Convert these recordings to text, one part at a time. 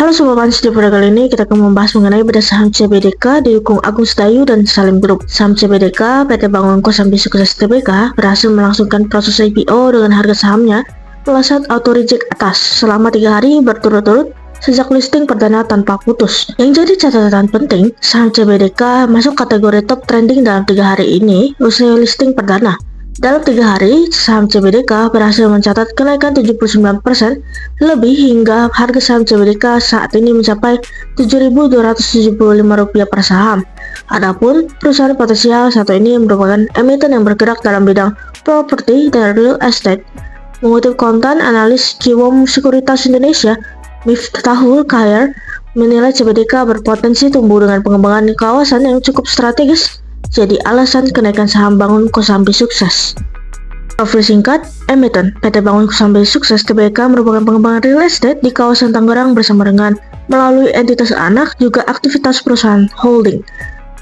Halo Sobat Mans, di pada kali ini kita akan membahas mengenai pada saham CBDK didukung Agung Sedayu dan Salim Group. Saham CBDK, PT Bangun Kosambi Sukses Tbk, berhasil melangsungkan proses IPO dengan harga sahamnya melesat auto reject atas selama 3 hari berturut-turut sejak listing perdana tanpa putus. Yang jadi catatan penting, saham CBDK masuk kategori top trending dalam 3 hari ini usai listing perdana. Dalam 3 hari, saham CBDK berhasil mencatat kenaikan 79% lebih hingga harga saham CBDK saat ini mencapai Rp7.275 per saham. Adapun perusahaan potensial satu ini merupakan emiten yang bergerak dalam bidang properti dan real estate. Mengutip konten analis Jiwon Sekuritas Indonesia, Miftahul Khair menilai CBDK berpotensi tumbuh dengan pengembangan kawasan yang cukup strategis jadi alasan kenaikan saham Bangun Kosambi Sukses. Profil singkat, emiten PT Bangun Kosambi Sukses Tbk merupakan pengembangan real estate di kawasan Tangerang bersama dengan melalui entitas anak juga aktivitas perusahaan holding.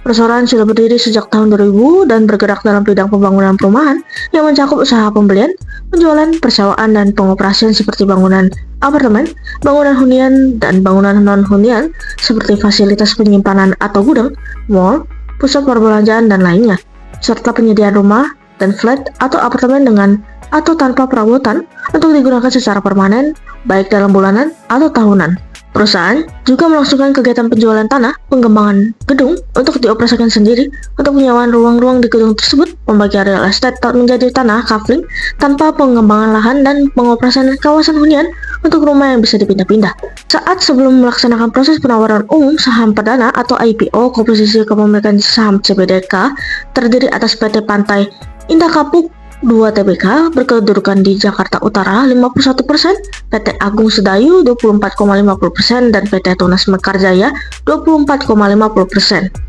Perusahaan sudah berdiri sejak tahun 2000 dan bergerak dalam bidang pembangunan perumahan yang mencakup usaha pembelian, penjualan, persewaan, dan pengoperasian seperti bangunan apartemen, bangunan hunian, dan bangunan non-hunian seperti fasilitas penyimpanan atau gudang, mall, pusat perbelanjaan, dan lainnya, serta penyediaan rumah dan flat atau apartemen dengan atau tanpa perabotan untuk digunakan secara permanen, baik dalam bulanan atau tahunan. Perusahaan juga melangsungkan kegiatan penjualan tanah, pengembangan gedung untuk dioperasikan sendiri, untuk penyewaan ruang-ruang di gedung tersebut, pembagian real estate menjadi tanah kafling tanpa pengembangan lahan, dan pengoperasian kawasan hunian untuk rumah yang bisa dipindah-pindah. Saat sebelum melaksanakan proses penawaran umum saham perdana atau IPO, komposisi kepemilikan saham CBDK terdiri atas PT Pantai Indah Kapuk 2 Tbk berkedudukan di Jakarta Utara 51%, PT Agung Sedayu 24,50%, dan PT Tunas Mekarjaya 24,50%.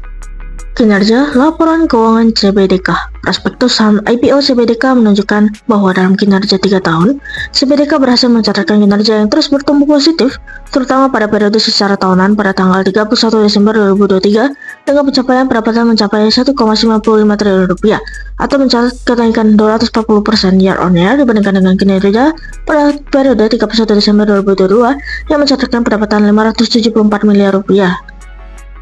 Kinerja laporan keuangan CBDK. Prospektus saham IPO CBDK menunjukkan bahwa dalam kinerja 3 tahun, CBDK berhasil mencatatkan kinerja yang terus bertumbuh positif, terutama pada periode secara tahunan pada tanggal 31 Desember 2023 dengan pencapaian pendapatan mencapai Rp1,95 triliun atau mencatat kenaikan 240% year on year dibandingkan dengan kinerja pada periode 31 Desember 2022 yang mencatatkan pendapatan Rp574 miliar.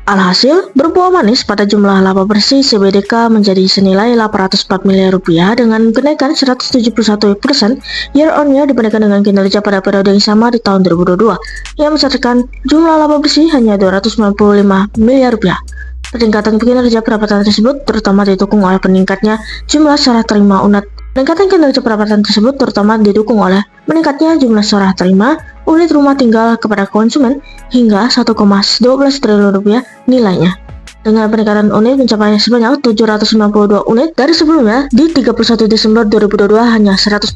Alhasil, berbuah manis pada jumlah laba bersih CBDK menjadi senilai Rp804 miliar dengan kenaikan 171% year on year dibandingkan dengan kinerja pada periode yang sama di tahun 2022 yang mencatatkan jumlah laba bersih hanya Rp295 miliar. Peningkatan kinerja pendapatan tersebut terutama didukung oleh peningkatnya jumlah serah terima unit. Peningkatan kinerja pendapatan tersebut terutama didukung oleh meningkatnya jumlah serah terima unit rumah tinggal kepada konsumen hingga Rp1,12 triliun nilainya. Dengan peningkatan unit mencapai sebanyak 792 unit dari sebelumnya di 31 Desember 2022 hanya 149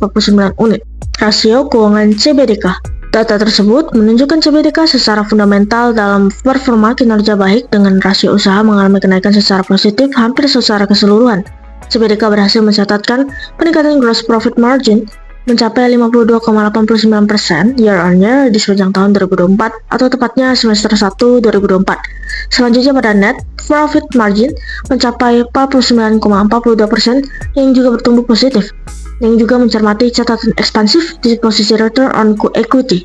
unit. Rasio keuangan CBDK. Data tersebut menunjukkan CBDK secara fundamental dalam performa kinerja baik dengan rasio usaha mengalami kenaikan secara positif hampir secara keseluruhan. CBDK berhasil mencatatkan peningkatan gross profit margin mencapai 52,89% year on year di sepanjang tahun 2024 atau tepatnya semester 1 2024. Selanjutnya pada net profit margin mencapai 49,42% yang juga bertumbuh positif, yang juga mencermati catatan ekspansif di posisi return on equity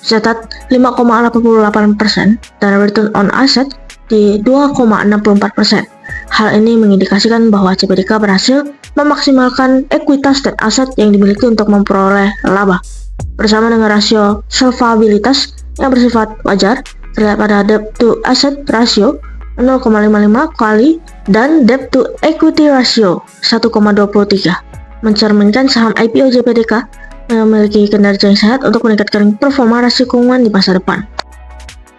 mencatat 5,88% dan return on asset di 2,64%. Hal ini mengindikasikan bahwa CBDK berhasil memaksimalkan ekuitas dan aset yang dimiliki untuk memperoleh laba. Bersama dengan rasio solvabilitas yang bersifat wajar terlihat pada debt to asset ratio 0,55 kali dan debt to equity ratio 1,23, mencerminkan saham IPO CBDK memiliki kinerja yang sehat untuk meningkatkan performa rasio keuangan di masa depan.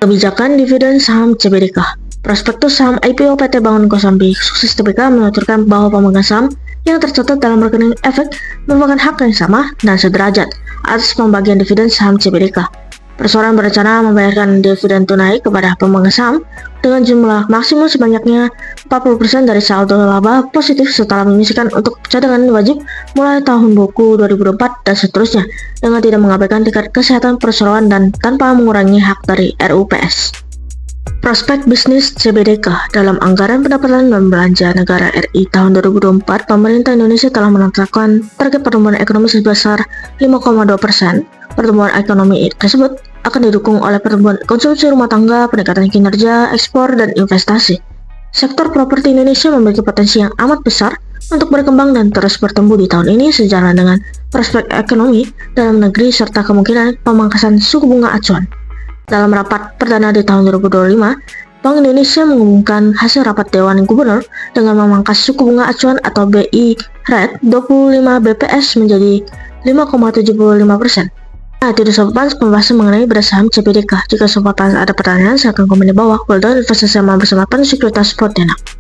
Kebijakan dividen saham CBDK. Prospektus saham IPO PT Bangun Kosambi Sukses Tbk menuturkan bahwa pemegang saham yang tercatat dalam rekening efek merupakan hak yang sama dan sederajat atas pembagian dividen saham CBDK. Perusahaan berencana membayarkan dividen tunai kepada pemegang saham dengan jumlah maksimum sebanyaknya 40% dari saldo laba positif setelah menyisihkan untuk cadangan wajib mulai tahun buku 2024 dan seterusnya dengan tidak mengabaikan tingkat kesehatan perseroan dan tanpa mengurangi hak dari RUPS. Prospek bisnis CBDK. Dalam anggaran pendapatan dan belanja negara RI tahun 2024, pemerintah Indonesia telah menetapkan target pertumbuhan ekonomi sebesar 5,2%. Pertumbuhan ekonomi tersebut akan didukung oleh pertumbuhan konsumsi rumah tangga, peningkatan kinerja, ekspor, dan investasi. Sektor properti Indonesia memiliki potensi yang amat besar untuk berkembang dan terus bertumbuh di tahun ini sejalan dengan prospek ekonomi dalam negeri serta kemungkinan pemangkasan suku bunga acuan. Dalam rapat perdana di tahun 2025, Bank Indonesia mengumumkan hasil rapat Dewan Gubernur dengan memangkas suku bunga acuan atau BI rate 25 BPS menjadi 5,75%. Nah, itu sobat pembahasan mengenai beras saham CPDK. Jika sobat ada pertanyaan, silakan komen di bawah. Well done, investasi aman bersama Sekuritas Pontianak.